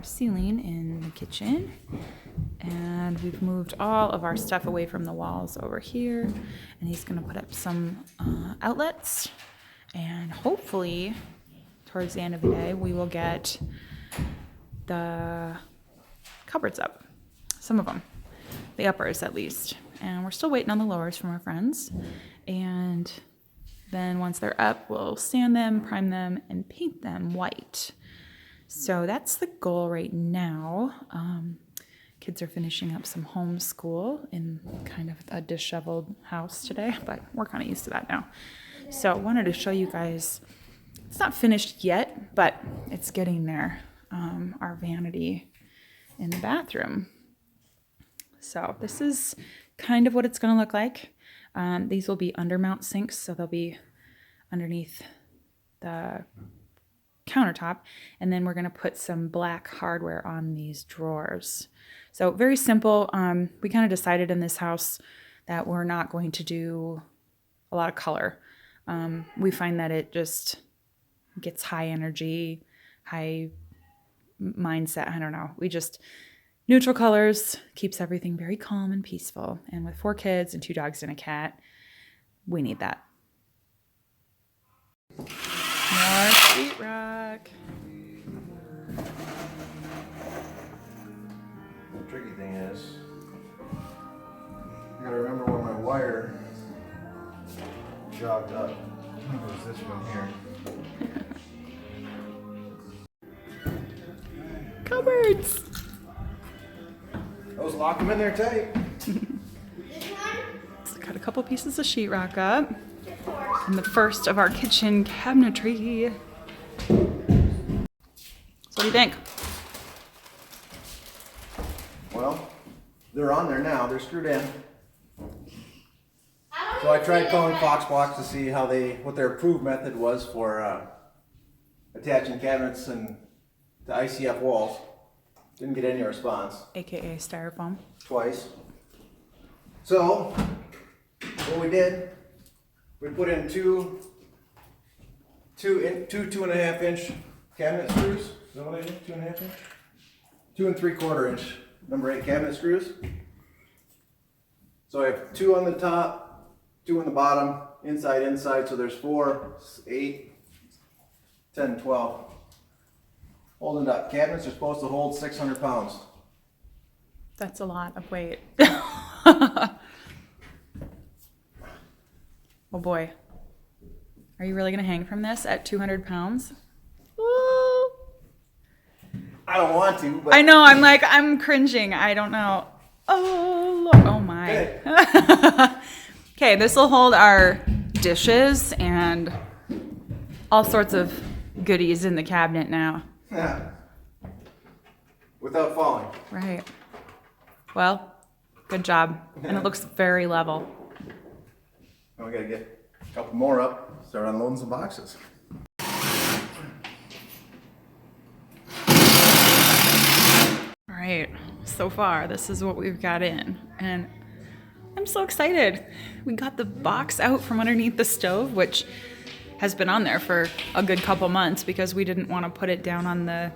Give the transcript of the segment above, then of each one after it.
ceiling in the kitchen. And we've moved all of our stuff away from the walls over here. And he's gonna put up some outlets. And hopefully, towards the end of the day, we will get the cupboards up. Some of them, the uppers at least. And we're still waiting on the lowers from our friends. And then once they're up, we'll sand them, prime them, and paint them white. So that's the goal right now. Kids are finishing up some homeschool in kind of a disheveled house today, but we're kind of used to that now. So I wanted to show you guys, it's not finished yet, but it's getting there. Our vanity in the bathroom. So this is kind of what it's going to look like. These will be undermount sinks, so they'll be underneath the countertop, and then we're going to put some black hardware on these drawers. So very simple. We kind of decided in this house that we're not going to do a lot of color. We find that it just gets high energy, high mindset. I don't know. We just neutral colors keeps everything very calm and peaceful. And with 4 kids and 2 dogs and a cat, we need that. More sheetrock. The tricky thing is, you gotta remember when my wire jogged up. I think it was this one here. Cupboards. Those lock them in there tight. So cut a couple pieces of sheetrock up. And the first of our kitchen cabinetry. So what do you think? Well, they're on there now. They're screwed in. So I tried calling Foxblocks to see what their approved method was for attaching cabinets and to ICF walls. Didn't get any response. AKA styrofoam. Twice. So what we did, we put in two 2.5 inch cabinet screws. Is that what I did? 2.5 inch? 2 3/4 inch number 8 cabinet screws. So I have 2 on the top, 2 on the bottom, inside, so there's 4, 8, 10, 12. Holding up. Cabinets are supposed to hold 600 pounds. That's a lot of weight. Oh boy. Are you really going to hang from this at 200 pounds? Ooh. I don't want to, but... I know, I'm cringing. I don't know. Oh, Lord. Oh my. Okay, this will hold our dishes and all sorts of goodies in the cabinet now. Yeah. Without falling. Right. Well, good job. And it looks very level. Now we gotta get a couple more up, start unloading some boxes. All right, so far, this is what we've got in. And I'm so excited. We got the box out from underneath the stove, which has been on there for a good couple months because we didn't want to put it down on the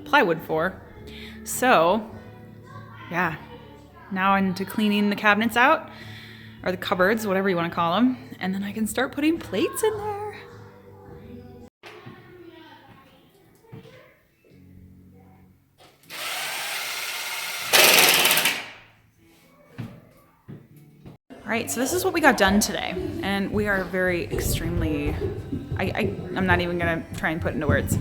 plywood floor. So, yeah, now I'm into cleaning the cabinets out, or the cupboards, whatever you want to call them, and then I can start putting plates in there. All right, so this is what we got done today, and we are very extremely, I'm not even gonna try and put into words.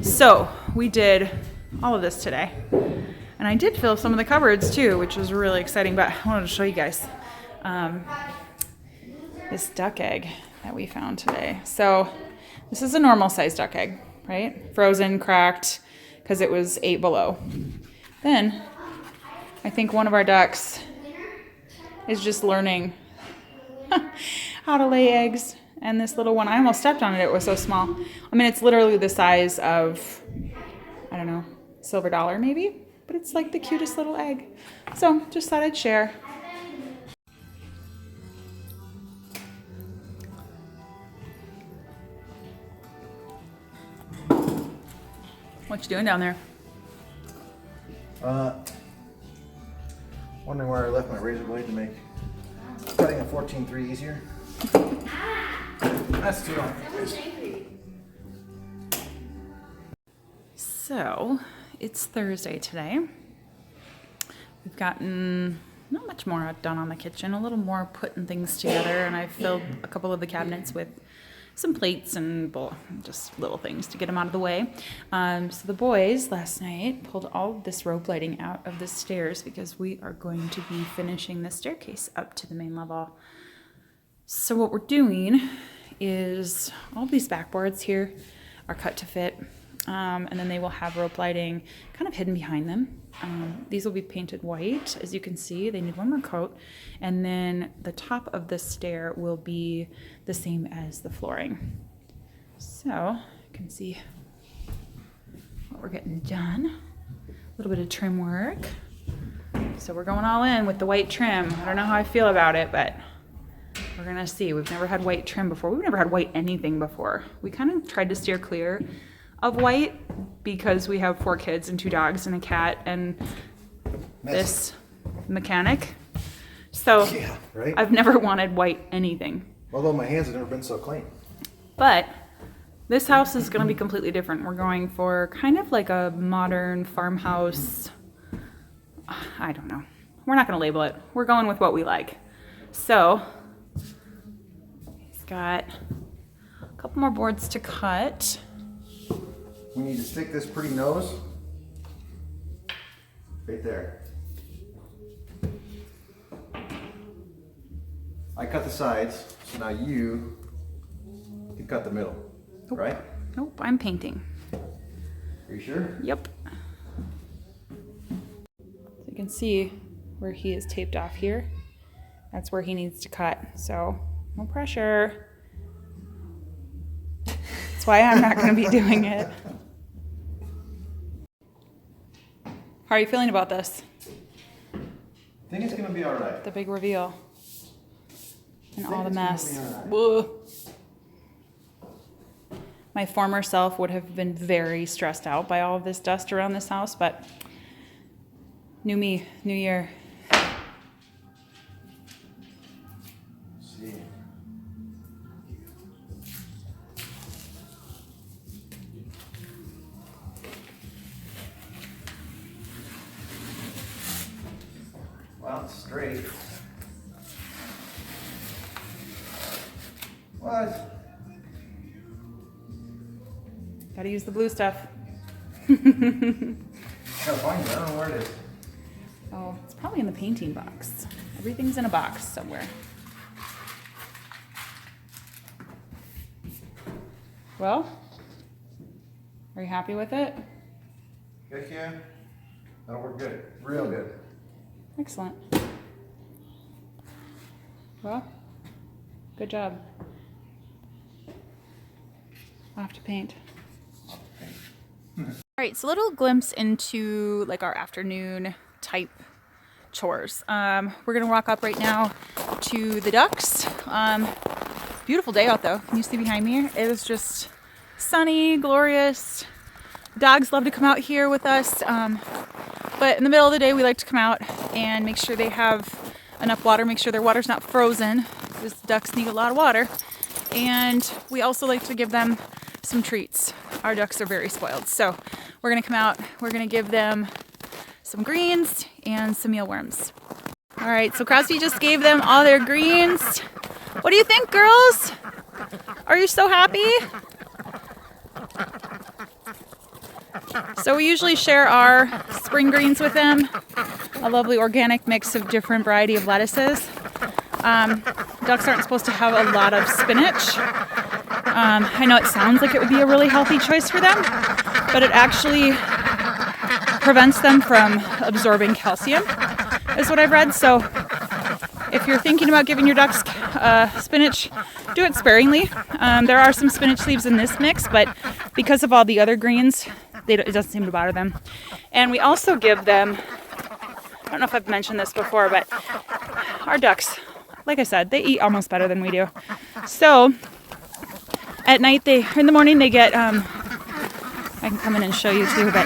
So we did all of this today, and I did fill some of the cupboards too, which was really exciting, but I wanted to show you guys this duck egg that we found today. So this is a normal size duck egg, right? Frozen, cracked, because it was 8 below. Then I think one of our ducks is just learning how to lay eggs. And this little one, I almost stepped on it. It was so small. I mean, it's literally the size of, I don't know, silver dollar maybe, but it's like the cutest little egg. So just thought I'd share. What you doing down there? Wondering where I left my razor blade to make cutting a 14-3 easier. That's too long. So, it's Thursday today. We've gotten not much more done on the kitchen, a little more putting things together, and I filled a couple of the cabinets with some plates and just little things to get them out of the way. So the boys last night pulled all of this rope lighting out of the stairs because we are going to be finishing the staircase up to the main level. So what we're doing is all these backboards here are cut to fit, and then they will have rope lighting kind of hidden behind them. These will be painted white, as you can see. They need one more coat, and then the top of the stair will be the same as the flooring. So you can see what we're getting done. A little bit of trim work. So we're going all in with the white trim. I don't know how I feel about it, but we're gonna see. We've never had white trim before. We've never had white anything before. We kind of tried to steer clear of white because we have 4 kids and 2 dogs and a cat and this mechanic. So Yeah, right? I've never wanted white anything. Although my hands have never been so clean. But this house is going to be completely different. We're going for kind of like a modern farmhouse. I don't know. We're not going to label it. We're going with what we like. So he's got a couple more boards to cut. We need to stick this pretty nose right there. I cut the sides, so now you can cut the middle, right? Nope, I'm painting. Are you sure? Yep. So you can see where he is taped off here. That's where he needs to cut. So no pressure. That's why I'm not going to be doing it. How are you feeling about this? I think it's gonna be all right. The big reveal. And all the it's mess. gonna be all right. Whoa. My former self would have been very stressed out by all of this dust around this house, but new me, new year. See. Well, it's straight. What? Gotta use the blue stuff. Gotta find it. I don't know where it is. Oh, it's probably in the painting box. Everything's in a box somewhere. Well, are you happy with it? Heck yeah. That'll work good. Real good. Excellent. Well, good job. I'll have to paint. All right, so a little glimpse into like our afternoon type chores. We're gonna walk up right now to the ducks. Beautiful day out though. Can you see behind me? It is just sunny, glorious. Dogs love to come out here with us. But in the middle of the day, we like to come out and make sure they have enough water, make sure their water's not frozen, because ducks need a lot of water. And we also like to give them some treats. Our ducks are very spoiled. So we're gonna come out, we're gonna give them some greens and some mealworms. All right, so Crosby just gave them all their greens. What do you think, girls? Are you so happy? So we usually share our spring greens with them, a lovely organic mix of different variety of lettuces. Ducks aren't supposed to have a lot of spinach. I know it sounds like it would be a really healthy choice for them, but it actually prevents them from absorbing calcium, is what I've read. So if you're thinking about giving your ducks spinach, do it sparingly. There are some spinach leaves in this mix, but because of all the other greens, it doesn't seem to bother them. And we also give them, I don't know if I've mentioned this before, but our ducks, like I said, they eat almost better than we do. So at night, in the morning, they get I can come in and show you too, but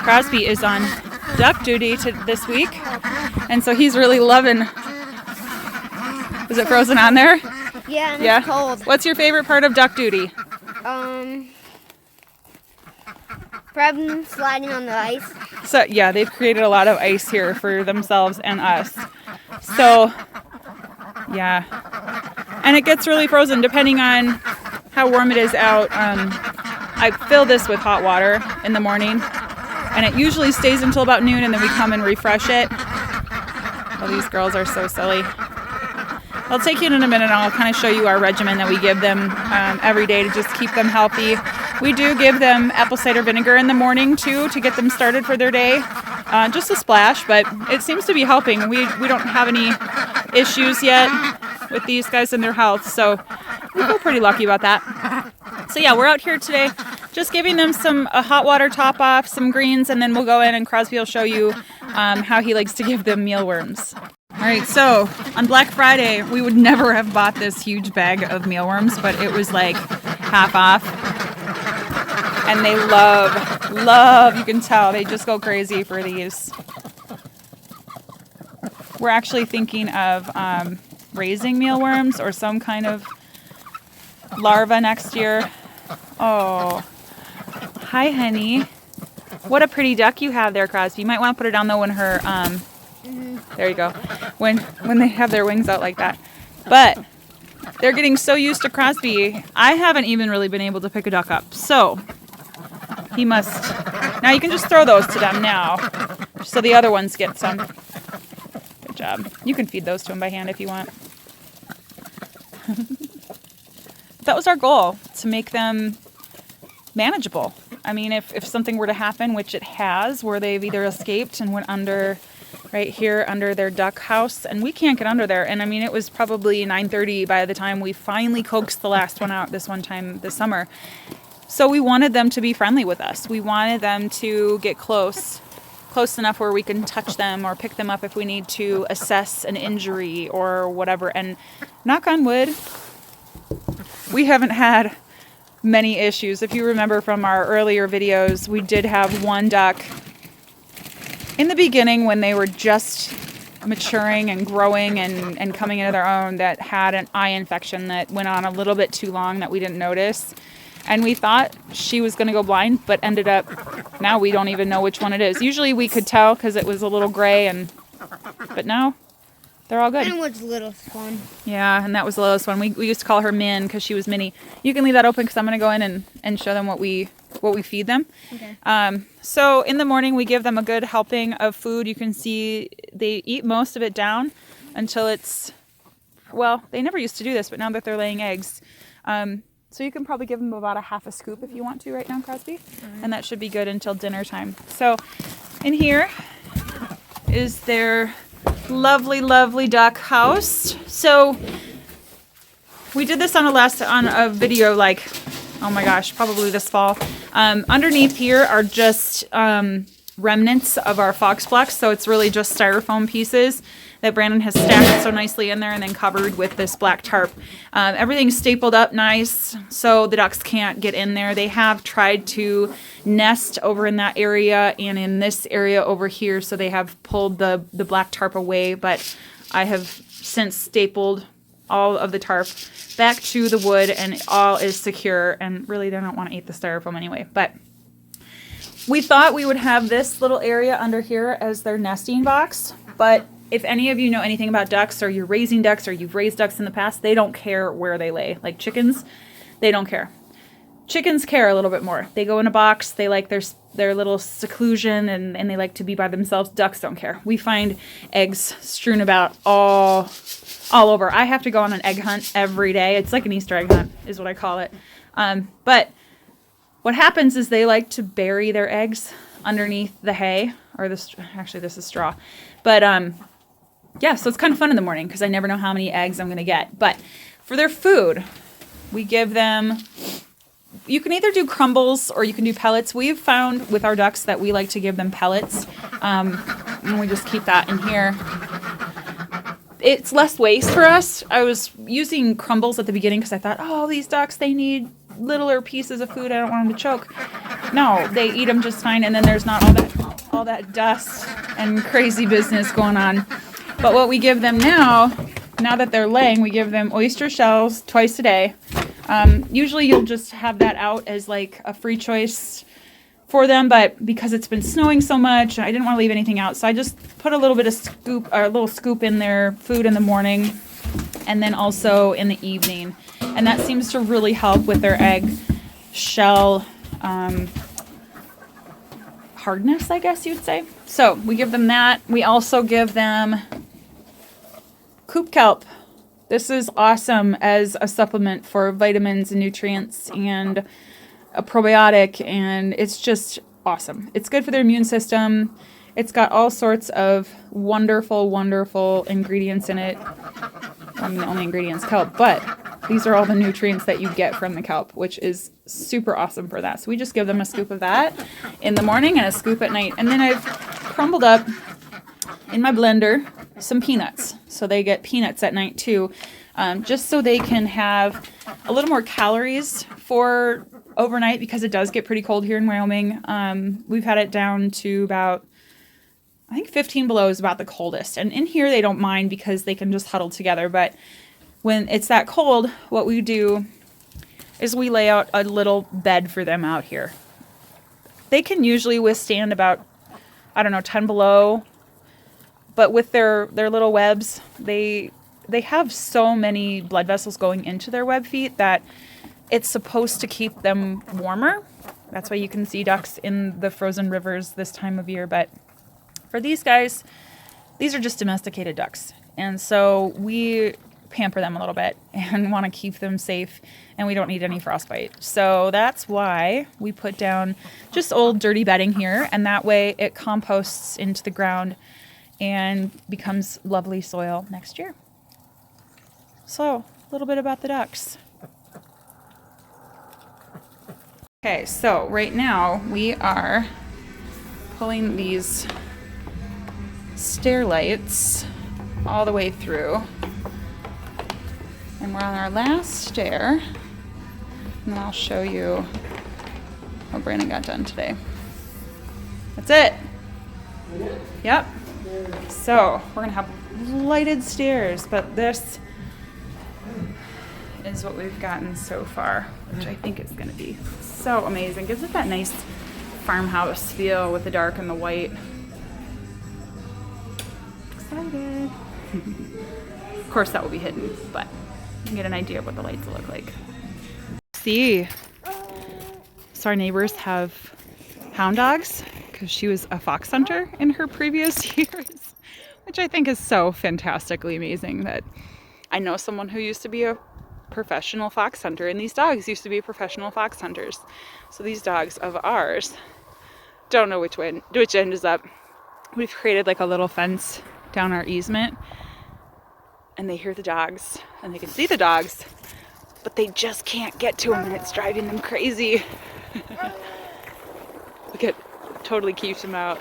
Crosby is on duck duty this week, and so he's really loving. Is it frozen on there? Yeah, and it's cold. What's your favorite part of duck duty? Probably sliding on the ice. So yeah, they've created a lot of ice here for themselves and us. So yeah, and it gets really frozen depending on how warm it is out. I fill this with hot water in the morning, and it usually stays until about noon, and then we come and refresh it. Oh, these girls are so silly. I'll take you in a minute, and I'll kind of show you our regimen that we give them every day to just keep them healthy. We do give them apple cider vinegar in the morning too to get them started for their day. Just a splash, but it seems to be helping. We don't have any issues yet with these guys and their health, so we feel pretty lucky about that. So yeah, we're out here today just giving them some hot water top off, some greens, and then we'll go in and Crosby will show you how he likes to give them mealworms. All right, so on Black Friday, we would never have bought this huge bag of mealworms, but it was like half off. And they love, you can tell, they just go crazy for these. We're actually thinking of raising mealworms or some kind of larva next year. Oh, hi, honey. What a pretty duck you have there, Crosby. You might want to put her down, though, when her, there you go, when they have their wings out like that. But they're getting so used to Crosby, I haven't even really been able to pick a duck up. So he must, now you can just throw those to them now, so the other ones get some. Good job. You can feed those to them by hand if you want. That was our goal, to make them manageable. I mean, if something were to happen, which it has, where they've either escaped and went under, right here under their duck house, and we can't get under there. And I mean, it was probably 9:30 by the time we finally coaxed the last one out this one time this summer. So we wanted them to be friendly with us. We wanted them to get close enough where we can touch them or pick them up if we need to assess an injury or whatever. And knock on wood, we haven't had many issues. If you remember from our earlier videos, we did have one duck in the beginning when they were just maturing and growing and coming into their own that had an eye infection that went on a little bit too long that we didn't notice. And we thought she was going to go blind, but ended up, now we don't even know which one it is. Usually we could tell because it was a little gray, but now they're all good. And it was the littlest one. Yeah, and that was the littlest one. We used to call her Min because she was mini. You can leave that open because I'm going to go in and show them what we feed them. Okay. So in the morning we give them a good helping of food. You can see they eat most of it down until it's, well, they never used to do this, but now that they're laying eggs. So you can probably give them about a half a scoop if you want to right now, Crosby. Mm-hmm. And that should be good until dinner time. So in here is their lovely, lovely duck house. So we did this on a video like, oh my gosh, probably this fall. Underneath here are just remnants of our Fox Blocks. So it's really just styrofoam pieces that Brandon has stacked so nicely in there and then covered with this black tarp. Everything's stapled up nice so the ducks can't get in there. They have tried to nest over in that area and in this area over here, so they have pulled the black tarp away, but I have since stapled all of the tarp back to the wood and all is secure, and really they don't want to eat the styrofoam anyway. But we thought we would have this little area under here as their nesting box, but if any of you know anything about ducks, or you're raising ducks, or you've raised ducks in the past, they don't care where they lay. Like chickens, they don't care. Chickens care a little bit more. They go in a box, they like their little seclusion, and they like to be by themselves. Ducks don't care. We find eggs strewn about all over. I have to go on an egg hunt every day. It's like an Easter egg hunt is what I call it. But what happens is they like to bury their eggs underneath the hay, or actually this is straw. But yeah, so it's kind of fun in the morning because I never know how many eggs I'm going to get. But for their food, we give them, you can either do crumbles or you can do pellets. We've found with our ducks that we like to give them pellets, and we just keep that in here. It's less waste for us. I was using crumbles at the beginning because I thought, oh, these ducks, they need littler pieces of food. I don't want them to choke. No, they eat them just fine, and then there's not all that dust and crazy business going on. But what we give them now that they're laying, we give them oyster shells twice a day. Usually you'll just have that out as like a free choice for them, but because it's been snowing so much, I didn't want to leave anything out, so I just put a little scoop in their food in the morning, and then also in the evening, and that seems to really help with their egg shell hardness, I guess you'd say. So we give them that. We also give them coop kelp. This is awesome as a supplement for vitamins and nutrients and a probiotic, and it's just awesome. It's good for their immune system. It's got all sorts of wonderful, wonderful ingredients in it. I mean, the only ingredient's kelp, but these are all the nutrients that you get from the kelp, which is super awesome for that. So we just give them a scoop of that in the morning and a scoop at night. And then I've crumbled up in my blender some peanuts. So they get peanuts at night too, just so they can have a little more calories for overnight, because it does get pretty cold here in Wyoming. We've had it down to about, I think 15 below is about the coldest. And in here they don't mind because they can just huddle together. But when it's that cold, what we do is we lay out a little bed for them out here. They can usually withstand about, 10 below. But with their little webs, they have so many blood vessels going into their web feet that it's supposed to keep them warmer. That's why you can see ducks in the frozen rivers this time of year. But for these guys, these are just domesticated ducks. And so we pamper them a little bit and want to keep them safe, and we don't need any frostbite. So that's why we put down just old dirty bedding here, and that way it composts into the ground and becomes lovely soil next year. So a little bit about the ducks. Okay, so right now we are pulling these stair lights all the way through, and we're on our last stair, and then I'll show you what Brandon got done today. That's it. Yep. So we're gonna have lighted stairs, but this is what we've gotten so far, which I think is gonna be so amazing. Gives it that nice farmhouse feel with the dark and the white. Excited. Of course that will be hidden, but you can get an idea of what the lights will look like. See, so our neighbors have hound dogs because she was a fox hunter in her previous years, which I think is so fantastically amazing that I know someone who used to be a professional fox hunter, and these dogs used to be professional fox hunters. So these dogs of ours don't know which end is up. We've created like a little fence down our easement, and they hear the dogs and they can see the dogs, but they just can't get to them, and it's driving them crazy. Look, it totally keeps them out.